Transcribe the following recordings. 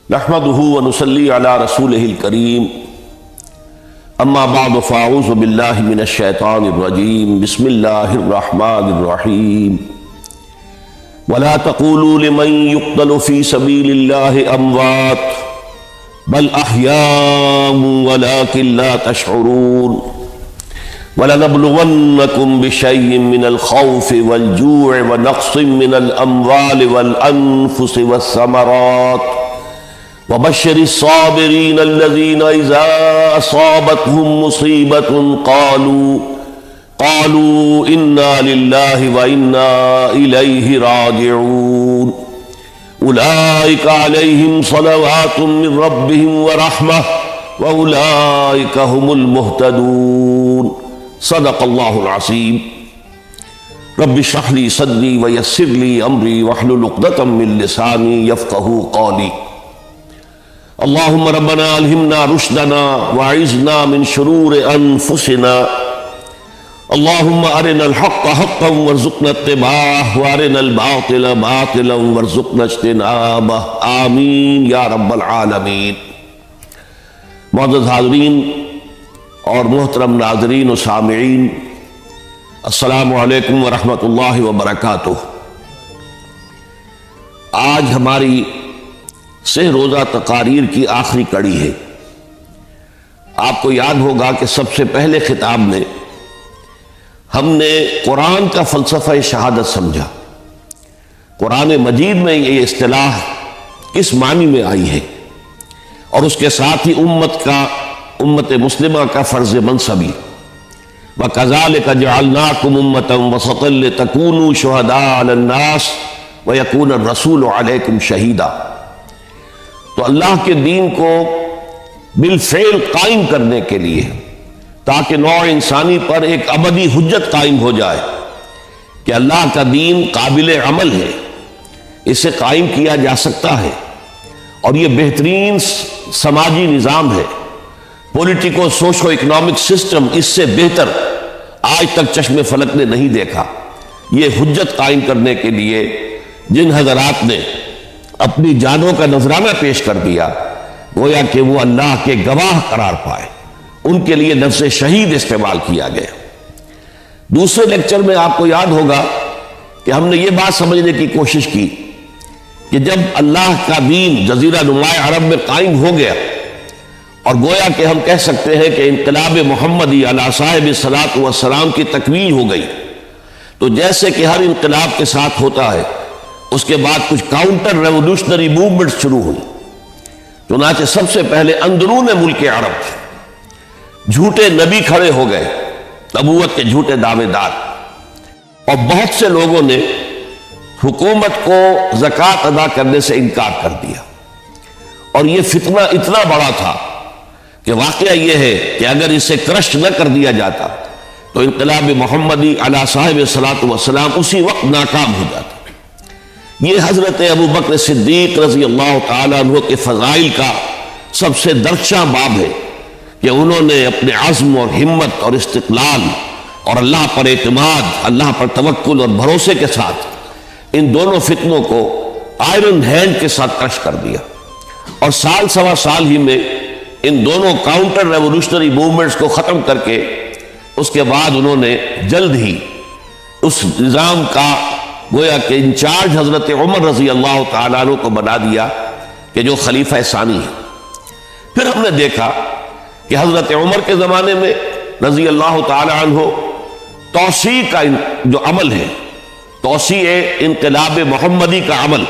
نحمده ونصلي على رسوله الكريم اما بعد فاعوذ بالله من الشيطان الرجيم بسم الله الرحمن الرحيم ولا تقولوا لمن يقتل في سبيل الله اموات بل احياء ولكن لا تشعرون ولنبلونكم بشيء من الخوف والجوع ونقص من الاموال والانفس والثمرات وبشر الصابرين الذين إذا أصابتهم مصيبة قالوا إنا لله وإنا إليه راجعون أولئك عليهم صلوات من ربهم ورحمة وأولئك هم المهتدون صدق الله العظيم رب اشرح لي صدري ويسر لي أمري واحلل عقدة من لساني يفقهوا قولي اللهم ربنا الہمنا رشدنا واعذنا من شرور انفسنا اللهم ارنا الحق حقا وارزقنا اتباعه وارنا الباطل باطلا وارزقنا اجتنابه آمین یا رب العالمین۔ معزز حاضرین اور محترم ناظرین و سامعین، السلام علیکم ورحمۃ اللہ وبرکاتہ۔ آج ہماری سہ روزہ تقاریر کی آخری کڑی ہے۔ آپ کو یاد ہوگا کہ سب سے پہلے خطاب میں ہم نے قرآن کا فلسفہ شہادت سمجھا۔ قرآن مجید میں یہ اصطلاح کس معنی میں آئی ہے اور اس کے ساتھ ہی امت مسلمہ کا فرض منصبی وَكَذَلِكَ جَعَلْنَاكُمْ أُمَّةً وَسَطًا لِتَكُونُوا شُهَدَاءَ عَلَى النَّاسِ وَيَكُونَ الرَّسُولُ عَلَيْكُمْ شَهِيدًا۔ تو اللہ کے دین کو بالفعل قائم کرنے کے لیے، تاکہ نوع انسانی پر ایک ابدی حجت قائم ہو جائے کہ اللہ کا دین قابل عمل ہے، اسے قائم کیا جا سکتا ہے اور یہ بہترین سماجی نظام ہے، پولیٹیکو سوشو اکنامک سسٹم اس سے بہتر آج تک چشم فلک نے نہیں دیکھا۔ یہ حجت قائم کرنے کے لیے جن حضرات نے اپنی جانوں کا نذرانہ پیش کر دیا، گویا کہ وہ اللہ کے گواہ قرار پائے، ان کے لیے لفظ شہید استعمال کیا گیا۔ دوسرے لیکچر میں آپ کو یاد ہوگا کہ ہم نے یہ بات سمجھنے کی کوشش کی کہ جب اللہ کا دین جزیرہ نماء عرب میں قائم ہو گیا اور گویا کہ ہم کہہ سکتے ہیں کہ انقلاب محمدی علی صاحب الصلاۃ والسلام کی تکمیل ہو گئی، تو جیسے کہ ہر انقلاب کے ساتھ ہوتا ہے، اس کے بعد کچھ کاؤنٹر ریولوشنری موومنٹ شروع ہوئی۔ چنانچہ سب سے پہلے اندرون ملک عرب جھوٹے نبی کھڑے ہو گئے، نبوت کے جھوٹے دعوے دار، اور بہت سے لوگوں نے حکومت کو زکوٰۃ ادا کرنے سے انکار کر دیا، اور یہ فتنہ اتنا بڑا تھا کہ واقعہ یہ ہے کہ اگر اسے کرش نہ کر دیا جاتا تو انقلاب محمدی علی صاحب الصلاۃ والسلام اسی وقت ناکام ہو جاتا۔ یہ حضرت ابو بکر صدیق رضی اللہ تعالیٰ عنہ کے فضائل کا سب سے درخشاں باب ہے کہ انہوں نے اپنے عزم اور ہمت اور استقلال اور اللہ پر اعتماد، اللہ پر توکل اور بھروسے کے ساتھ ان دونوں فتنوں کو آئرن ہینڈ کے ساتھ کرش کر دیا، اور سال سوا سال ہی میں ان دونوں کاؤنٹر ریولوشنری موومنٹس کو ختم کر کے اس کے بعد انہوں نے جلد ہی اس نظام کا گویا کہ انچارج حضرت عمر رضی اللہ تعالیٰ عنہ کو بنا دیا کہ جو خلیفہ ثانی ہے۔ پھر ہم نے دیکھا کہ حضرت عمر کے زمانے میں رضی اللہ تعالیٰ عنہ توسیع کا جو عمل ہے، توسیع انقلاب محمدی کا عمل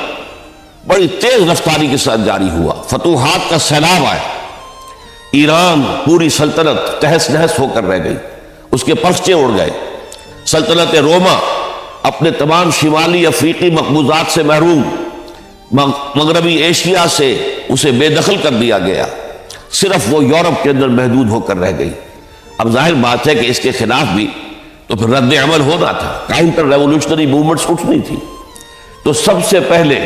بڑی تیز رفتاری کے ساتھ جاری ہوا، فتوحات کا سیلاب آیا، ایران پوری سلطنت تہس نہس ہو کر رہ گئی، اس کے پرچے اڑ گئے، سلطنت روما اپنے تمام شمالی افریقی مقبوضات سے محروم، مغربی ایشیا سے اسے بے دخل کر دیا گیا، صرف وہ یورپ کے اندر محدود ہو کر رہ گئی۔ اب ظاہر بات ہے کہ اس کے خلاف بھی تو پھر رد عمل ہونا تھا، کاؤنٹر ریولوشنری موومنٹس اٹھنی تھی۔ تو سب سے پہلے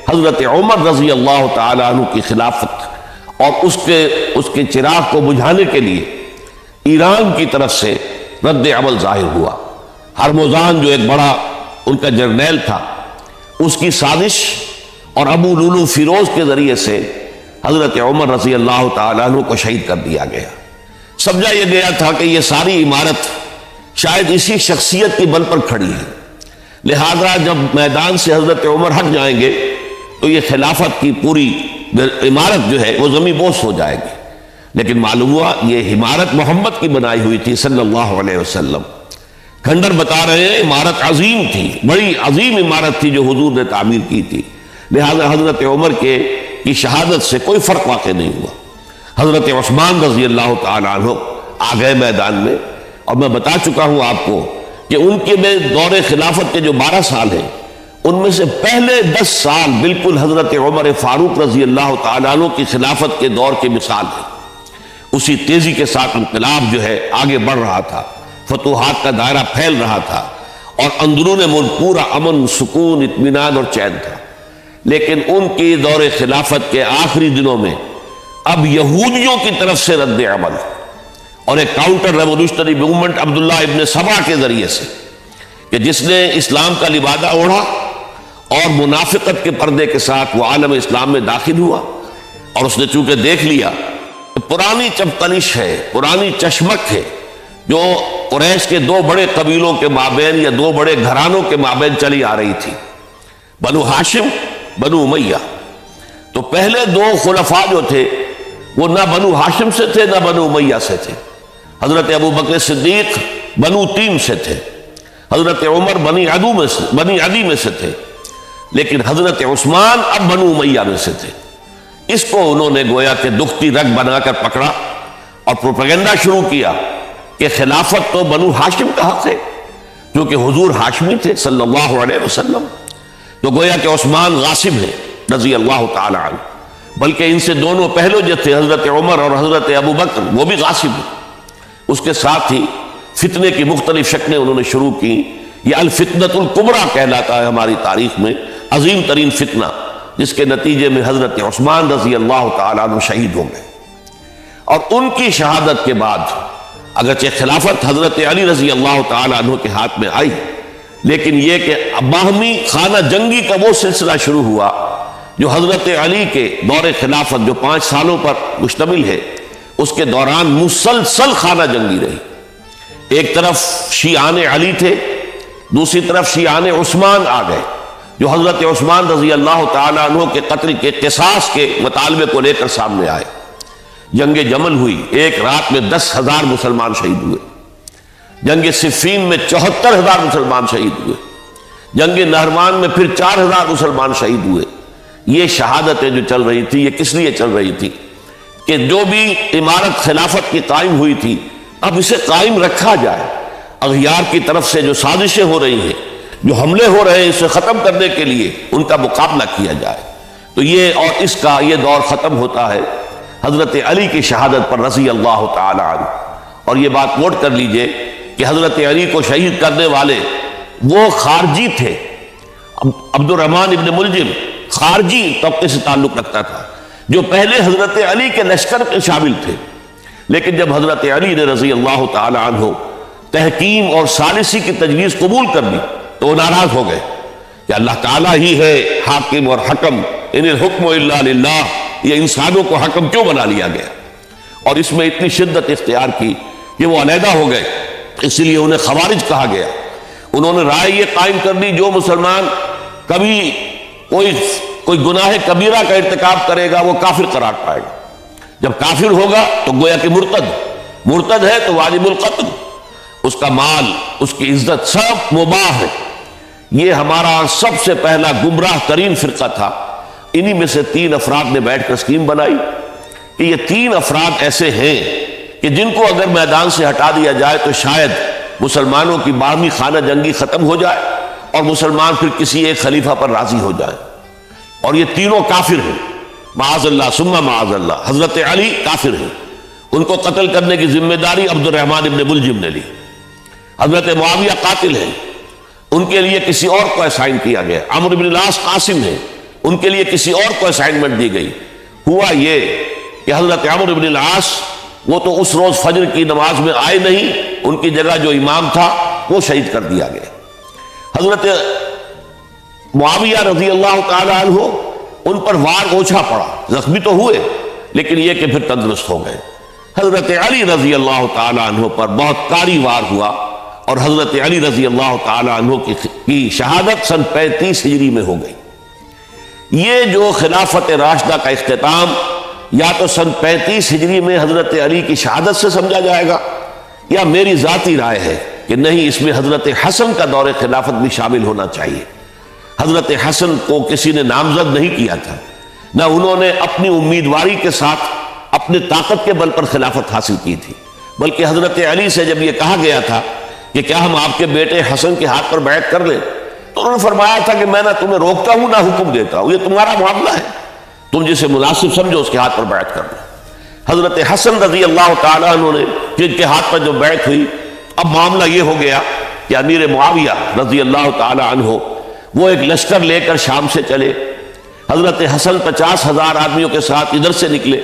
حضرت عمر رضی اللہ تعالیٰ عنہ کی خلافت اور اس کے چراغ کو بجھانے کے لیے ایران کی طرف سے رد عمل ظاہر ہوا۔ ہرموزان جو ایک بڑا ان کا جرنیل تھا، اس کی سازش اور ابو لولو فیروز کے ذریعے سے حضرت عمر رضی اللہ تعالیٰ عنہ کو شہید کر دیا گیا۔ سمجھا یہ گیا تھا کہ یہ ساری عمارت شاید اسی شخصیت کی بل پر کھڑی ہے، لہذا جب میدان سے حضرت عمر ہٹ جائیں گے تو یہ خلافت کی پوری عمارت جو ہے وہ زمین بوس ہو جائے گی۔ لیکن معلوم ہوا یہ عمارت محمد کی بنائی ہوئی تھی صلی اللہ علیہ وسلم۔ کھنڈر بتا رہے ہیں عمارت عظیم تھی، بڑی عظیم عمارت تھی جو حضور نے تعمیر کی تھی، لہذا حضرت عمر کی شہادت سے کوئی فرق واقع نہیں ہوا۔ حضرت عثمان رضی اللہ تعالیٰ عنہ آ گئے میدان میں، اور میں بتا چکا ہوں آپ کو کہ ان کے میں دور خلافت کے جو 12 سال ہیں ان میں سے پہلے 10 سال بالکل حضرت عمر فاروق رضی اللہ تعالیٰ عنہ کی خلافت کے دور کی مثال ہے۔ اسی تیزی کے ساتھ انقلاب جو ہے آگے بڑھ رہا تھا، فتوحات کا دائرہ پھیل رہا تھا، اور اندرون ملک پورا امن، سکون، اطمینان اور چین تھا۔ لیکن ان کی دور خلافت کے آخری دنوں میں اب یہودیوں کی طرف سے رد عمل اور ایک کاؤنٹر ریولوشنری موومنٹ عبداللہ ابن سبا کے ذریعے سے، کہ جس نے اسلام کا لبادہ اوڑھا اور منافقت کے پردے کے ساتھ وہ عالم اسلام میں داخل ہوا، اور اس نے چونکہ دیکھ لیا کہ پرانی چپقلش ہے، پرانی چشمک ہے جو قریش کے 2 بڑے قبیلوں کے مابین یا 2 بڑے گھرانوں کے مابین چلی آ رہی تھی، بنو ہاشم، بنو امیہ۔ تو پہلے 2 خلفاء جو تھے وہ نہ بنو ہاشم سے تھے نہ بنو امیہ سے تھے۔ حضرت ابو بکر صدیق بنو تیم سے تھے، حضرت عمر بنی عدی میں سے تھے، لیکن حضرت عثمان اب بنو امیہ میں سے تھے۔ اس کو انہوں نے گویا کہ دکھتی رگ بنا کر پکڑا اور پروپیگنڈا شروع کیا کہ خلافت تو بنو ہاشم کا حق ہے، کیونکہ حضور ہاشمی تھے صلی اللہ علیہ وسلم۔ تو گویا کہ عثمان غاصب ہے رضی اللہ تعالی عنہ، بلکہ ان سے دونوں پہلو جو تھے حضرت عمر اور حضرت ابو بکر وہ بھی غاصب ہیں۔ اس کے ساتھ ہی فتنے کی مختلف شکلیں انہوں نے شروع کی۔ یہ الفتنۃ الکبریٰ کہلاتا ہے ہماری تاریخ میں، عظیم ترین فتنہ، جس کے نتیجے میں حضرت عثمان رضی اللہ تعالیٰ عنہ شہید ہو گئے۔ اور ان کی شہادت کے بعد اگرچہ خلافت حضرت علی رضی اللہ تعالیٰ عنہ کے ہاتھ میں آئی، لیکن یہ کہ باہمی خانہ جنگی کا وہ سلسلہ شروع ہوا جو حضرت علی کے دور خلافت جو 5 سالوں پر مشتمل ہے، اس کے دوران مسلسل خانہ جنگی رہی۔ ایک طرف شیعان علی تھے، دوسری طرف شیعان عثمان آ گئے، جو حضرت عثمان رضی اللہ تعالیٰ عنہ کے قتل کے قصاص کے مطالبے کو لے کر سامنے آئے۔ جنگ جمل ہوئی، ایک رات میں 10,000 مسلمان شہید ہوئے۔ جنگ صفین میں 74,000 مسلمان شہید ہوئے۔ جنگ نہروان میں پھر 4,000 مسلمان شہید ہوئے۔ یہ شہادتیں جو چل رہی تھی، یہ کس لیے چل رہی تھی کہ جو بھی عمارت خلافت کی قائم ہوئی تھی اب اسے قائم رکھا جائے، اغیار کی طرف سے جو سازشیں ہو رہی ہیں، جو حملے ہو رہے ہیں، اسے ختم کرنے کے لیے ان کا مقابلہ کیا جائے۔ تو یہ اور اس کا یہ دور ختم ہوتا ہے حضرت علی کی شہادت پر رضی اللہ تعالی عنہ۔ اور یہ بات نوٹ کر لیجئے کہ حضرت علی کو شہید کرنے والے وہ خارجی تھے۔ عبد الرحمن ابن ملجم خارجی طبقے سے تعلق رکھتا تھا، جو پہلے حضرت علی کے لشکر میں شامل تھے، لیکن جب حضرت علی نے رضی اللہ تعالی عنہ تحکیم اور ثالثی کی تجویز قبول کر لی تو وہ ناراض ہو گئے کہ اللہ تعالیٰ ہی ہے حاکم اور حکم، ان الحکم الا للہ، یہ انسانوں کو حکم کیوں بنا لیا گیا؟ اور اس میں اتنی شدت اختیار کی کہ وہ علیحدہ ہو گئے، اس لیے انہیں خوارج کہا گیا۔ انہوں نے رائے یہ قائم کر دی جو مسلمان کبھی کوئی گناہ کبیرہ کا ارتکاب کرے گا وہ کافر قرار پائے گا، جب کافر ہوگا تو گویا کہ مرتد ہے تو واجب القتل، اس کا مال، اس کی عزت سب مباح ہے۔ یہ ہمارا سب سے پہلا گمراہ ترین فرقہ تھا۔ انہی میں سے 3 افراد نے بیٹھ کر اسکیم بنائی کہ یہ 3 افراد ایسے ہیں کہ جن کو اگر میدان سے ہٹا دیا جائے تو شاید مسلمانوں کی باہمی خانہ جنگی ختم ہو جائے اور مسلمان پھر کسی ایک خلیفہ پر راضی ہو جائیں۔ اور یہ تینوں کافر ہیں، معاذ اللہ ثم معاذ اللہ۔ حضرت علی کافر ہیں، ان کو قتل کرنے کی ذمہ داری عبد الرحمن ابن ملجم نے لی۔ حضرت معاویہ قاتل ہیں، ان کے لیے کسی اور کو اسائن کیا گیا۔ عمرو بن العاص قاسم ہیں، ان کے لیے کسی اور کو اسائنمنٹ دی گئی۔ ہوا یہ کہ حضرت عمرو بن العاص وہ تو اس روز فجر کی نماز میں آئے نہیں، ان کی جگہ جو امام تھا وہ شہید کر دیا گیا۔ حضرت معاویہ رضی اللہ تعالی عنہ ان پر وار اوچھا پڑا، زخمی تو ہوئے لیکن یہ کہ پھر تندرست ہو گئے۔ حضرت علی رضی اللہ تعالی عنہ پر بہت کاری وار ہوا اور حضرت علی رضی اللہ تعالی عنہ کی شہادت سن 35 ہجری میں ہو گئی۔ یہ جو خلافت راشدہ کا اختتام یا تو سن 35 ہجری میں حضرت علی کی شہادت سے سمجھا جائے گا، یا میری ذاتی رائے ہے کہ نہیں، اس میں حضرت حسن کا دور خلافت بھی شامل ہونا چاہیے۔ حضرت حسن کو کسی نے نامزد نہیں کیا تھا، نہ انہوں نے اپنی امیدواری کے ساتھ اپنے طاقت کے بل پر خلافت حاصل کی تھی، بلکہ حضرت علی سے جب یہ کہا گیا تھا کہ کیا ہم آپ کے بیٹے حسن کے ہاتھ پر بیعت کر لیں، تو انہوں نے فرمایا تھا کہ میں نہ تمہیں روکتا ہوں نہ حکم دیتا ہوں، یہ تمہارا معاملہ ہے، تم جسے مناسب سمجھو اس کے ہاتھ پر بیعت کر لو۔ حضرت حسن رضی اللہ تعالیٰ عنہ نے جن کے ہاتھ پر جو بیعت ہوئی، اب معاملہ یہ ہو گیا کہ امیر معاویہ رضی اللہ تعالیٰ عنہ وہ ایک لشکر لے کر شام سے چلے۔ حضرت حسن 50,000 آدمیوں کے ساتھ ادھر سے نکلے،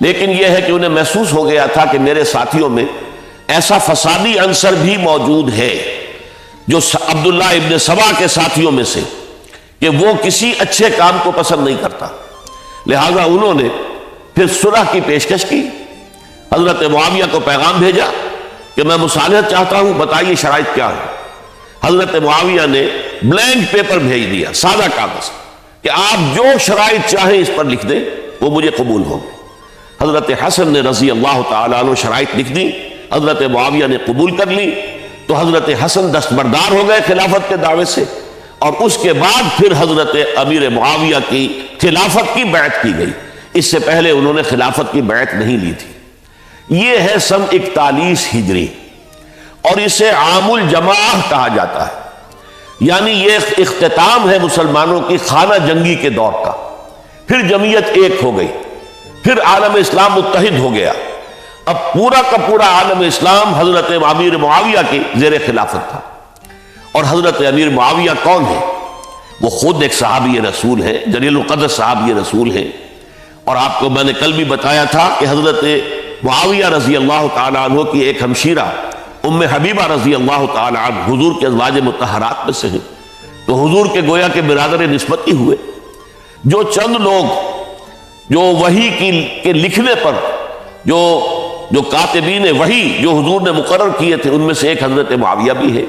لیکن یہ ہے کہ انہیں محسوس ہو گیا تھا کہ میرے ساتھیوں میں ایسا فسادی عنصر بھی موجود ہے جو عبداللہ ابن سبا کے ساتھیوں میں سے، کہ وہ کسی اچھے کام کو پسند نہیں کرتا، لہذا انہوں نے پھر صلح کی پیشکش کی۔ حضرت معاویہ کو پیغام بھیجا کہ میں مصالحت چاہتا ہوں، بتائیے شرائط کیا ہے۔ حضرت معاویہ نے بلینک پیپر بھیج دیا، سادہ کاغذ، کہ آپ جو شرائط چاہیں اس پر لکھ دیں، وہ مجھے قبول ہوں گے۔ حضرت حسن نے رضی اللہ تعالیٰ عنہ شرائط لکھ دی، حضرت معاویہ نے قبول کر لی، تو حضرت حسن دستبردار ہو گئے خلافت کے دعوے سے، اور اس کے بعد پھر حضرت امیر معاویہ کی خلافت کی بیعت کی گئی۔ اس سے پہلے انہوں نے خلافت کی بیعت نہیں لی تھی۔ یہ ہے سن 41 ہجری، اور اسے عام الجماع کہا جاتا ہے، یعنی یہ اختتام ہے مسلمانوں کی خانہ جنگی کے دور کا۔ پھر جمعیت ایک ہو گئی، پھر عالم اسلام متحد ہو گیا، اب پورا کا پورا عالم اسلام حضرت امیر معاویہ کی زیر خلافت تھا۔ اور حضرت امیر معاویہ کون ہے؟ وہ خود ایک صحابی رسول ہے، جلیل القدر صحابی رسول ہے، اور آپ کو میں نے کل بھی بتایا تھا کہ حضرت معاویہ رضی اللہ تعالیٰ عنہ کی ایک ہمشیرہ ام حبیبہ رضی اللہ تعالیٰ عنہ حضور کے ازواج مطہرات میں سے ہیں، تو حضور کے گویا کے برادر نسبت ہی ہوئے۔ جو چند لوگ جو وحی کے لکھنے پر جو کاتبین وحی جو حضور نے مقرر کیے تھے، ان میں سے ایک حضرت معاویہ بھی ہے۔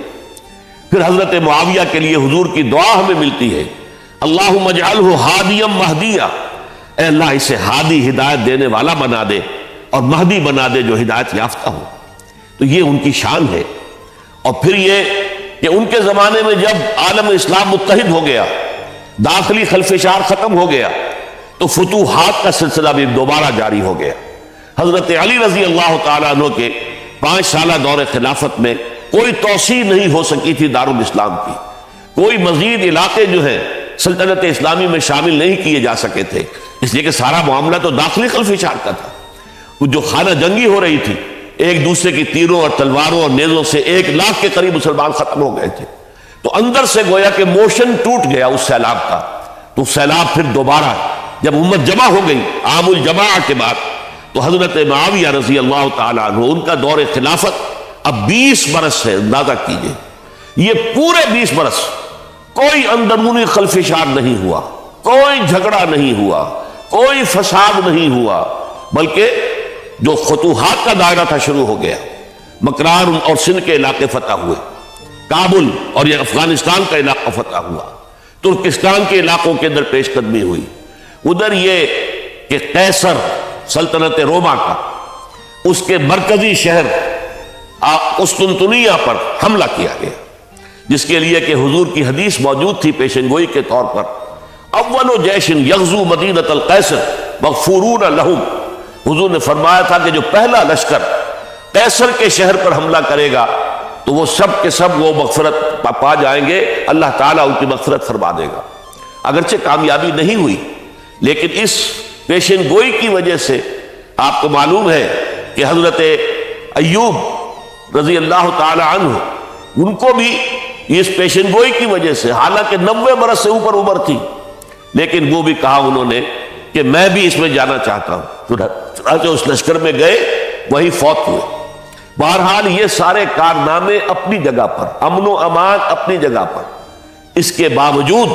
پھر حضرت معاویہ کے لیے حضور کی دعا ہمیں ملتی ہے، اللہم اجعلہ ہادیا مہدیا، اے اللہ اسے ہادی ہدایت دینے والا بنا دے اور مہدی بنا دے جو ہدایت یافتہ ہو۔ تو یہ ان کی شان ہے۔ اور پھر یہ کہ ان کے زمانے میں جب عالم اسلام متحد ہو گیا، داخلی خلفشار ختم ہو گیا، تو فتوحات کا سلسلہ بھی دوبارہ جاری ہو گیا۔ حضرت علی رضی اللہ تعالیٰ عنہ کے 5 سالہ دور خلافت میں کوئی توسیع نہیں ہو سکی تھی دارالاسلام کی، کوئی مزید علاقے جو ہیں سلطنت اسلامی میں شامل نہیں کیے جا سکے تھے، اس لیے کہ سارا معاملہ تو داخلی خلفشار کا تھا۔ وہ جو خانہ جنگی ہو رہی تھی، ایک دوسرے کی تیروں اور تلواروں اور نیزوں سے 1 لاکھ کے قریب مسلمان ختم ہو گئے تھے، تو اندر سے گویا کہ موشن ٹوٹ گیا اس سیلاب کا۔ تو سیلاب پھر دوبارہ جب امت جمع ہو گئی عام الجماع کے بعد، تو حضرت معاویہ رضی اللہ تعالیٰ عنہ ان کا دور خلافت اب 20 برس ہے، اندازہ کیجئے، یہ پورے 20 برس کوئی اندرونی خلفشار نہیں ہوا، کوئی جھگڑا نہیں ہوا، کوئی فساد نہیں ہوا، بلکہ جو فتوحات کا دائرہ تھا شروع ہو گیا۔ مکران اور سندھ کے علاقے فتح ہوئے، کابل اور یہ افغانستان کا علاقہ فتح ہوا، ترکستان کے علاقوں کے اندر پیش قدمی ہوئی، ادھر یہ کہ قیصر سلطنت روما کا اس کے مرکزی شہر قسطنطنیہ پر حملہ کیا گیا، جس کے لیے کہ حضور کی حدیث موجود تھی پیشن گوئی کے طور پر، اول جیش یغزو مدینۃ القیصر مغفورون لہم، حضور نے فرمایا تھا کہ جو پہلا لشکر قیصر کے شہر پر حملہ کرے گا تو وہ سب کے سب وہ مغفرت پا جائیں گے، اللہ تعالیٰ ان کی مغفرت فرما دے گا۔ اگرچہ کامیابی نہیں ہوئی، لیکن اس پیشن گوئی کی وجہ سے آپ کو معلوم ہے کہ حضرت ایوب رضی اللہ تعالی عنہ ان کو بھی اس پیشن گوئی کی وجہ سے، حالانکہ 90 برس سے اوپر عمر تھی، لیکن وہ بھی کہا انہوں نے کہ میں بھی اس میں جانا چاہتا ہوں، چنانچہ اس لشکر میں گئے، وہی فوت ہوئے۔ بہرحال یہ سارے کارنامے اپنی جگہ پر، امن و امان اپنی جگہ پر، اس کے باوجود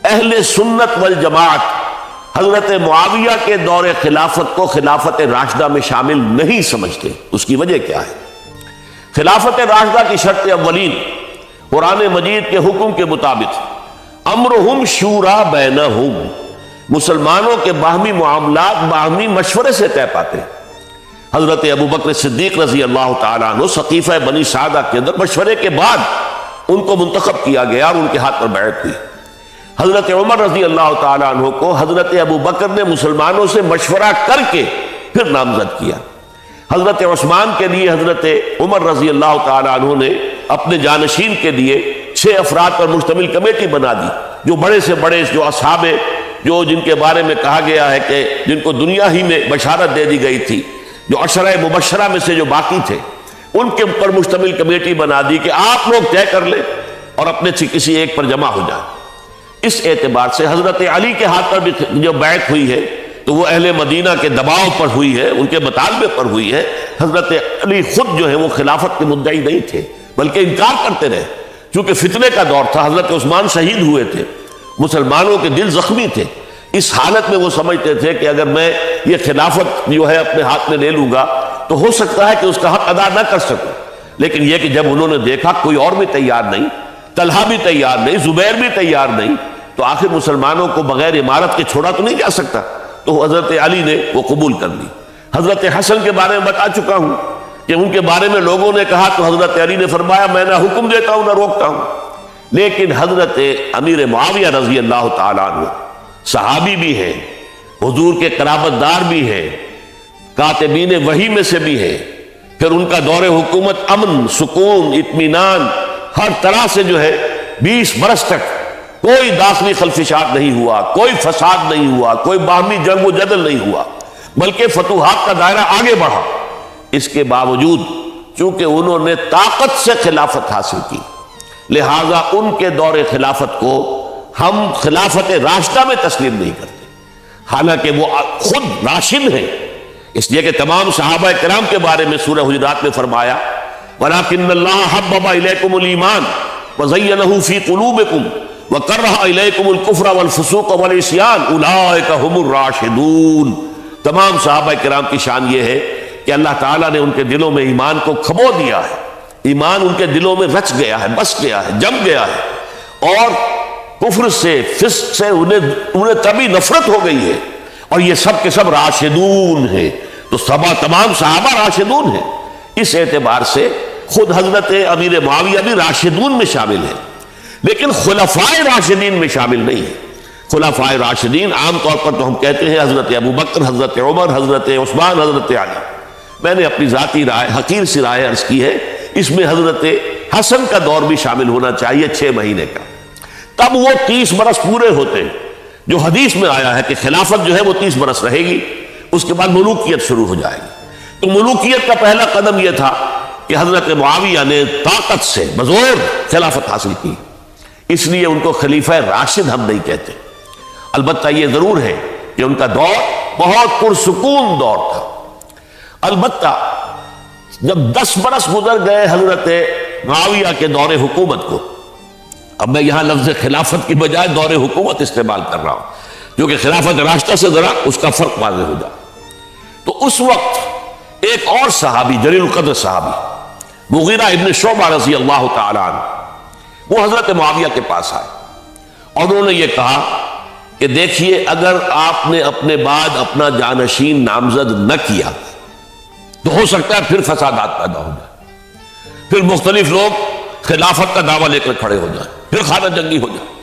اہل سنت والجماعت حضرت معاویہ کے دور خلافت کو خلافت راشدہ میں شامل نہیں سمجھتے۔ اس کی وجہ کیا ہے؟ خلافت راشدہ کی شرط اولین قرآن مجید کے حکم کے مطابق امرہم شورا بینہم، مسلمانوں کے باہمی معاملات باہمی مشورے سے طے پاتے ہیں۔ حضرت ابوبکر صدیق رضی اللہ تعالیٰ عنہ سقیفہ بنی سعدہ کے اندر مشورے کے بعد ان کو منتخب کیا گیا اور ان کے ہاتھ پر بیعت ہوئی۔ حضرت عمر رضی اللہ تعالیٰ عنہ کو حضرت ابوبکر نے مسلمانوں سے مشورہ کر کے پھر نامزد کیا۔ حضرت عثمان کے لیے حضرت عمر رضی اللہ تعالیٰ عنہ نے اپنے جانشین کے لیے 6 افراد پر مشتمل کمیٹی بنا دی، جو بڑے سے بڑے جو اصحاب جو جن کے بارے میں کہا گیا ہے کہ جن کو دنیا ہی میں بشارت دے دی گئی تھی، جو عشرہ مبشرہ میں سے جو باقی تھے، ان کے اوپر مشتمل کمیٹی بنا دی کہ آپ لوگ طے کر لیں اور اپنے سے کسی ایک پر جمع ہو جائیں۔ اس اعتبار سے حضرت علی کے ہاتھ پر بھی جو بیعت ہوئی ہے تو وہ اہل مدینہ کے دباؤ پر ہوئی ہے، ان کے مطالبے پر ہوئی ہے۔ حضرت علی خود جو ہے وہ خلافت کے مدعی نہیں تھے بلکہ انکار کرتے رہے، چونکہ فتنے کا دور تھا۔ حضرت عثمان شہید ہوئے تھے، مسلمانوں کے دل زخمی تھے۔ اس حالت میں وہ سمجھتے تھے کہ اگر میں یہ خلافت جو ہے اپنے ہاتھ میں لے لوں گا تو ہو سکتا ہے کہ اس کا حق ادا نہ کر سکوں، لیکن یہ کہ جب انہوں نے دیکھا کوئی اور بھی تیار نہیں، طلحہ بھی تیار نہیں، زبیر بھی تیار نہیں، تو آخر مسلمانوں کو بغیر امارت کے چھوڑا تو نہیں جا سکتا، تو حضرت علی نے وہ قبول کر لی۔ حضرت حسن کے بارے میں بتا چکا ہوں کہ ان کے بارے میں لوگوں نے کہا تو حضرت علی نے فرمایا میں نہ حکم دیتا ہوں نہ روکتا ہوں۔ لیکن حضرت امیر معاویہ رضی اللہ تعالیٰ عنہ صحابی بھی ہیں، حضور کے قرابت دار بھی ہیں، کاتبین وحی میں سے بھی ہیں، پھر ان کا دور حکومت امن، سکون، اطمینان ہر طرح سے جو ہے 20 برس تک کوئی داخلی خلفشات نہیں ہوا، کوئی فساد نہیں ہوا، کوئی باہمی جنگ و جدل نہیں ہوا، بلکہ فتوحات کا دائرہ آگے بڑھا۔ اس کے باوجود چونکہ انہوں نے طاقت سے خلافت حاصل کی، لہذا ان کے دور خلافت کو ہم خلافت راشدہ میں تسلیم نہیں کرتے، حالانکہ وہ خود راشد ہیں۔ اس لیے کہ تمام صحابہ کرام کے بارے میں سورہ حجرات میں فرمایا وَلَكِنَّ اللَّهَ حَبَّبَ إِلَيْكُمُ الْإِيمَانَ وَزَيَّنَهُ فِي قُلُوبِكُمْ وَكَرَّهَ إِلَيْكُمُ الْكُفْرَ وَالْفُسُوقَ وَالْعِصْيَانَ أُولَٰئِكَ هُمُ الرَّاشِدُونَ۔ تمام صحابہ کرام کی شان یہ ہے کہ اللہ تعالیٰ نے ان کے دلوں میں ایمان کو کھبو دیا ہے، ایمان ان کے دلوں میں رچ گیا ہے، بس گیا ہے، جم گیا ہے، اور کفر سے فسق سے انہیں تبھی نفرت ہو گئی ہے، اور یہ سب کے سب راشدون ہیں۔ تو تمام صحابہ راشدون ہیں۔ اس اعتبار سے خود حضرت امیر معاویہ بھی راشدون میں شامل ہیں، لیکن خلفائے راشدین میں شامل نہیں ہیں۔ خلفائے راشدین عام طور پر تو ہم کہتے ہیں حضرت ابوبکر، حضرت عمر، حضرت عثمان، حضرت علی۔ میں نے اپنی ذاتی رائے، حقیر سی رائے عرض کی ہے، اس میں حضرت حسن کا دور بھی شامل ہونا چاہیے 6 مہینے کا، تب وہ 30 برس پورے ہوتے ہیں، جو حدیث میں آیا ہے کہ خلافت جو ہے وہ 30 برس رہے گی، اس کے بعد ملوکیت شروع ہو جائے گی۔ تو ملوکیت کا پہلا قدم یہ تھا کہ حضرت معاویہ نے طاقت سے بزور خلافت حاصل کی، اس لیے ان کو خلیفہ راشد ہم نہیں کہتے۔ البتہ یہ ضرور ہے کہ ان کا دور بہت پرسکون دور تھا۔ البتہ جب 10 برس گزر گئے حضرت معاویہ کے دور حکومت کو، اب میں یہاں لفظ خلافت کی بجائے دور حکومت استعمال کر رہا ہوں، کیونکہ خلافت راشدہ سے ذرا اس کا فرق واضح ہو جائے، تو اس وقت ایک اور صحابی، جلیل القدر صحابی مغیرہ ابن شعبہ رضی اللہ تعالیٰ عنہ، وہ حضرت معاویہ کے پاس آئے اور انہوں نے یہ کہا کہ دیکھیے اگر آپ نے اپنے بعد اپنا جانشین نامزد نہ کیا تو ہو سکتا ہے پھر فسادات پیدا ہو جائے، پھر مختلف لوگ خلافت کا دعویٰ لے کر کھڑے ہو جائیں، پھر خانہ جنگی ہو جائے۔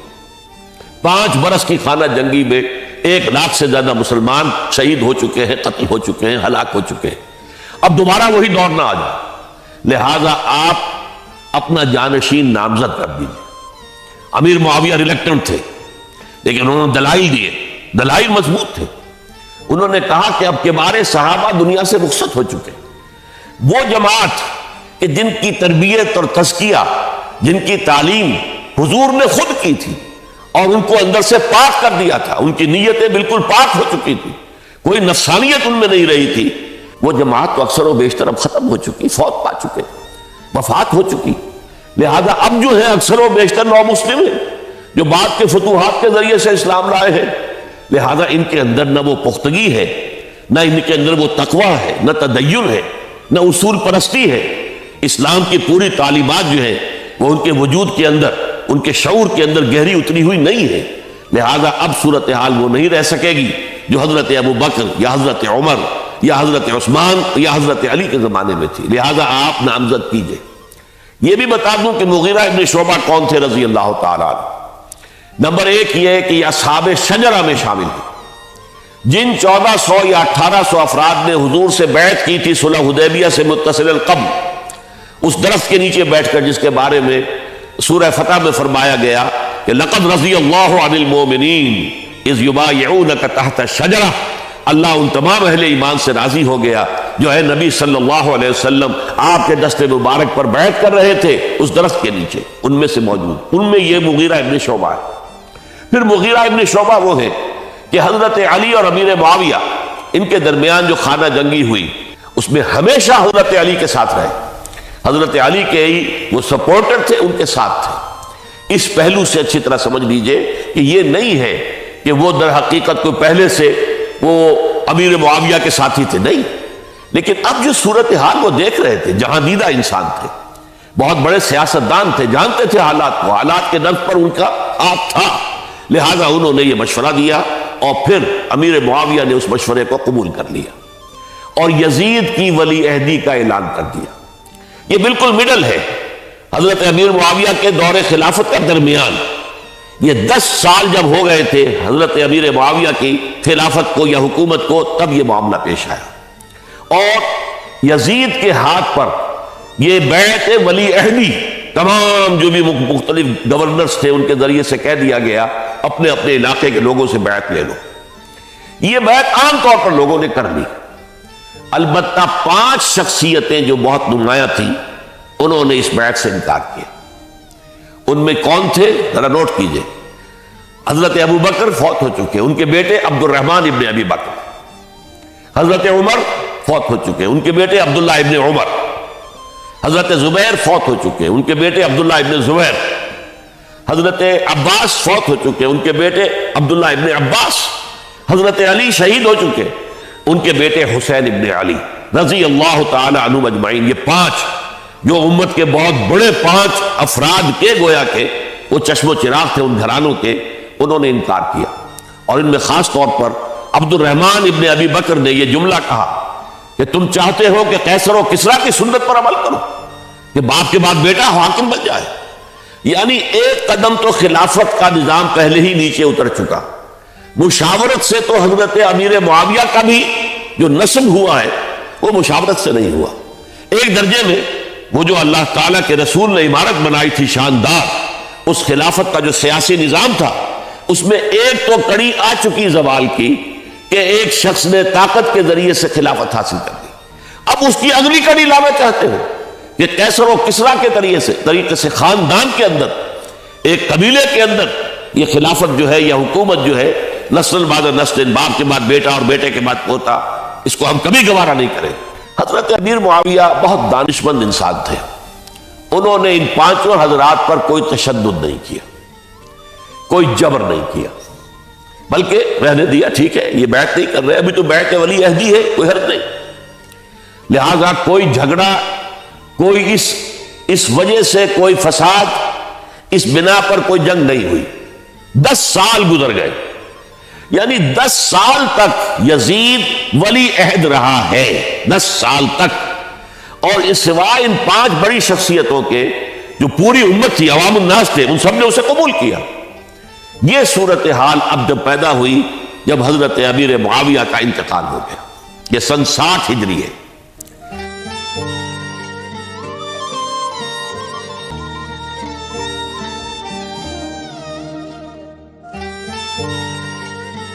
5 برس کی خانہ جنگی میں 1 لاکھ سے زیادہ مسلمان شہید ہو چکے ہیں، قتل ہو چکے ہیں، ہلاک ہو چکے ہیں۔ اب دوبارہ وہی دور نہ آ جائے، لہٰذا آپ اپنا جانشین نامزد کر دیجیے۔ امیر معاویہ ریلیکٹنٹ تھے، لیکن انہوں نے دلائل دیے، دلائل مضبوط تھے۔ انہوں نے کہا کہ اب کبار صحابہ دنیا سے رخصت ہو چکے، وہ جماعت کہ جن کی تربیت اور تزکیہ، جن کی تعلیم حضور نے خود کی تھی اور ان کو اندر سے پاک کر دیا تھا، ان کی نیتیں بالکل پاک ہو چکی تھی، کوئی نفسانیت ان میں نہیں رہی تھی، وہ جماعت تو اکثر و بیشتر اب ختم ہو چکی، فوت پا چکے، وفات ہو چکی۔ لہذا اب جو ہے اکثر و بیشتر نو مسلم ہیں، جو بعد کے فتوحات کے ذریعے سے اسلام لائے ہیں، لہذا ان کے اندر نہ وہ پختگی ہے، نہ ان کے اندر وہ تقوی ہے، نہ تدین ہے، نہ اصول پرستی ہے۔ اسلام کی پوری تعلیمات جو ہیں وہ ان کے وجود کے اندر، ان کے شعور کے اندر گہری اتری ہوئی نہیں ہے، لہذا اب صورتحال وہ نہیں رہ سکے گی جو حضرت ابو بکر یا حضرت عمر یا حضرت عثمان یا حضرت علی کے زمانے میں تھی، لہذا آپ نامزد کیجئے۔ یہ بھی بتا دوں کہ مغیرہ ابن شعبہ کون تھے رضی اللہ تعالیٰ عنہ۔ نمبر ایک یہ ہے کہ یہ اصحاب شجرہ میں شامل ہیں، جن 1400 یا 1800 افراد نے حضور سے بیعت کی تھی صلح حدیبیہ سے متصل القبل، اس درخت کے نیچے بیٹھ کر جس کے بارے میں سورہ فتح میں فرمایا گیا کہ لقد رضی اللہ عن المؤمنین اذ یبایعونک تحت الشجرہ، اللہ ان تمام اہل ایمان سے راضی ہو گیا جو ہے نبی صلی اللہ علیہ وسلم آپ کے دست مبارک پر بیعت کر رہے تھے اس درخت کے نیچے، ان میں سے موجود، ان میں یہ مغیرہ ابن شعبہ ہے۔ پھر مغیرہ ابن شعبہ وہ ہے کہ حضرت علی اور امیر معاویہ ان کے درمیان جو خانہ جنگی ہوئی اس میں ہمیشہ حضرت علی کے ساتھ رہے، حضرت علی کے ہی وہ سپورٹر تھے، ان کے ساتھ تھے۔ اس پہلو سے اچھی طرح سمجھ لیجئے کہ یہ نہیں ہے کہ وہ در حقیقت کو پہلے سے وہ امیر معاویہ کے ساتھی تھے، نہیں، لیکن اب جو صورتحال وہ دیکھ رہے تھے، جہاں دیدہ انسان تھے، بہت بڑے سیاستدان تھے، جانتے تھے حالات کو، حالات کے نفس پر ان کا آپ تھا، لہذا انہوں نے یہ مشورہ دیا اور پھر امیر معاویہ نے اس مشورے کو قبول کر لیا اور یزید کی ولی عہدی کا اعلان کر دیا۔ یہ بالکل مڈل ہے حضرت امیر معاویہ کے دور خلافت کا درمیان، یہ 10 سال جب ہو گئے تھے حضرت امیر معاویہ کی خلافت کو یا حکومت کو، تب یہ معاملہ پیش آیا اور یزید کے ہاتھ پر یہ بیعت ولی عہدی تمام جو بھی مختلف گورنرز تھے ان کے ذریعے سے کہہ دیا گیا اپنے اپنے علاقے کے لوگوں سے بیعت لے لو۔ یہ بیعت عام طور پر لوگوں نے کر لی، البتہ 5 شخصیتیں جو بہت نمایاں تھیں انہوں نے اس بیعت سے انکار کیا۔ ان میں کون تھے ذرا نوٹ کیجئے۔ حضرت ابو بکر فوت ہو چکے، ان کے بیٹے عبد الرحمن ابن ابی بکر۔ حضرت عمر فوت ہو چکے، ان کے بیٹے عبداللہ ابن عمر۔ حضرت زبیر فوت ہو چکے، ان کے بیٹے عبداللہ ابن زبیر۔ حضرت عباس فوت ہو چکے، ان کے بیٹے عبداللہ ابن عباس۔ حضرت علی شہید ہو چکے، ان کے بیٹے حسین ابن علی رضی اللہ تعالی عنہم اجمعین۔ یہ 5 جو امت کے بہت بڑے 5 افراد کے گویا کے وہ چشم و چراغ تھے ان گھرانوں کے، انہوں نے انکار کیا، اور ان میں خاص طور پر عبد الرحمن ابن ابی بکر نے یہ جملہ کہا کہ تم چاہتے ہو کہ قیصر و کسریٰ کی سنت پر عمل کرو کہ باپ کے بعد بیٹا حاکم بن جائے، یعنی ایک قدم تو خلافت کا نظام پہلے ہی نیچے اتر چکا۔ مشاورت سے تو حضرت امیر معاویہ کا بھی جو نسب ہوا ہے وہ مشاورت سے نہیں ہوا۔ ایک درجے میں وہ جو اللہ تعالیٰ کے رسول نے عمارت بنائی تھی شاندار، اس خلافت کا جو سیاسی نظام تھا اس میں ایک تو کڑی آ چکی زوال کی کہ ایک شخص نے طاقت کے ذریعے سے خلافت حاصل کر دی، اب اس کی اگلی کڑی لانا چاہتے ہیں کہ قیصر و کسریٰ کے طریقے سے خاندان کے اندر، ایک قبیلے کے اندر یہ خلافت جو ہے یا حکومت جو ہے نسل بعد نسل، باپ کے بعد بیٹا اور بیٹے کے بعد پوتا، اس کو ہم کبھی گوارا نہیں کریں۔ حضرت امیر معاویہ بہت دانشمند انسان تھے، انہوں نے ان 5 حضرات پر کوئی تشدد نہیں کیا، کوئی جبر نہیں کیا، بلکہ رہنے دیا، ٹھیک ہے یہ بیعت نہیں کر رہے، ابھی تو بیعت ولی عہدی ہے، کوئی حرج نہیں، لہذا کوئی جھگڑا، کوئی اس وجہ سے کوئی فساد، اس بنا پر کوئی جنگ نہیں ہوئی۔ 10 سال گزر گئے، یعنی 10 سال تک یزید ولی عہد رہا ہے، 10 سال تک، اور اس سوائے ان 5 بڑی شخصیتوں کے جو پوری امت تھی، عوام الناس تھے، ان سب نے اسے قبول کیا۔ یہ صورتحال اب جب پیدا ہوئی جب حضرت امیر معاویہ کا انتقال ہو گیا، یہ سن 60 ہجری ہے۔